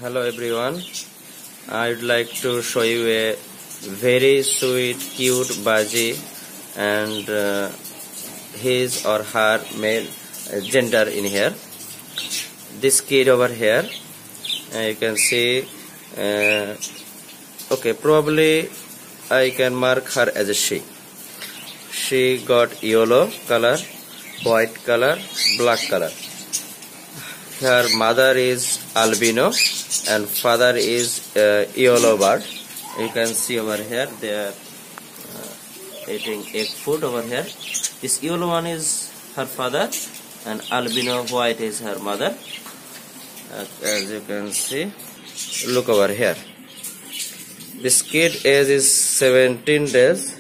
Hello everyone, I would like to show you a very sweet, cute budgie and his or her male gender in here. This kid over here, you can see, okay, probably I can mark her as a she. She got yellow color, white color, black color. Her mother is albino and father is yellow bird. You can see over here they are eating egg food over here. This yellow one is her father and albino white is her mother. As you can see, look over here. This kid age is 17 days.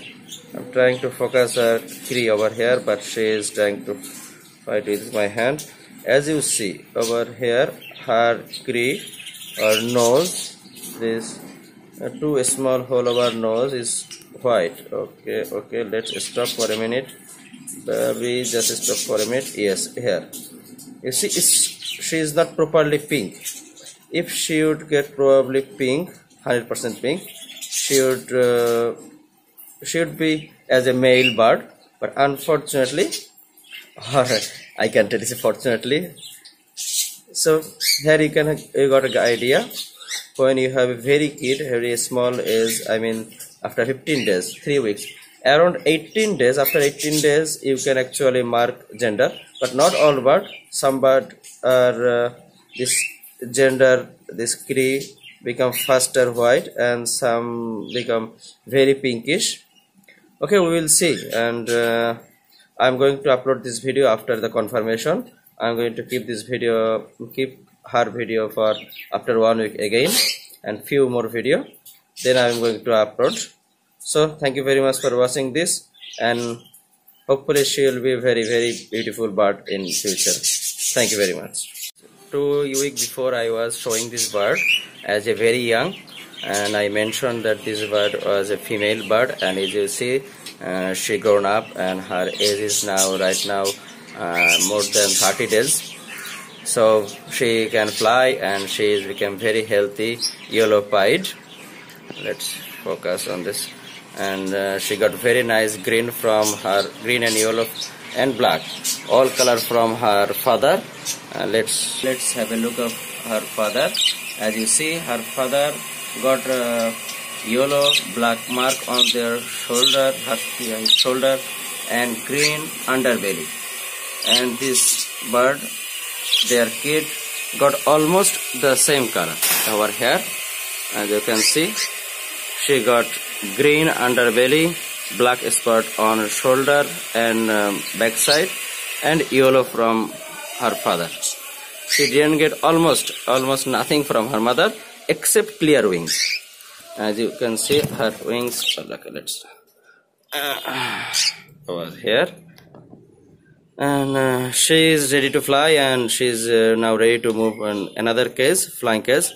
I'm trying to focus her tree over here, but she is trying to fight with my hand. As you see over here, her tree or nose, this two small hole over nose is white. Okay, let's stop for a minute. We just stop for a minute. Yes, here. You see, she is not properly pink. If she would get probably pink, 100% pink, she would be as a male bird. But unfortunately, I can tell you fortunately. So here you got an idea. When you have a very kid, very small age, I mean after 15 days, 3 weeks, around 18 days, after 18 days you can actually mark gender, but not all bird. Some bird are this gender, this cree become faster white and some become very pinkish. Okay, we will see, and I'm going to upload this video after the confirmation. I'm going to keep her video for after 1 week again and few more video. Then I'm going to upload. So thank you very much for watching this, and hopefully she will be a very, very beautiful bird in future. Thank you very much. 2 weeks before I was showing this bird as a very young, and I mentioned that this bird was a female bird, and as you see, she grown up and her age is now right now more than 30 days. So she can fly and she has become very healthy, yellow pied. Let's focus on this. And she got very nice green from her, green and yellow and black, all color from her father. Let's have a look of her father. As you see, her father got yellow black mark on their shoulder, his shoulder, and green underbelly. And this bird, their kid, got almost the same color over here. As you can see, she got green underbelly, black spot on shoulder and backside, and yellow from her father. She didn't get almost nothing from her mother except clear wings. As you can see, her wings are like, let's over here, and she is ready to fly, and she is now ready to move on another case, flying case.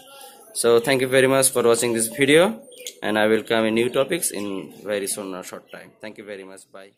So thank you very much for watching this video, and I will come in new topics in very soon or short time. Thank you very much. Bye.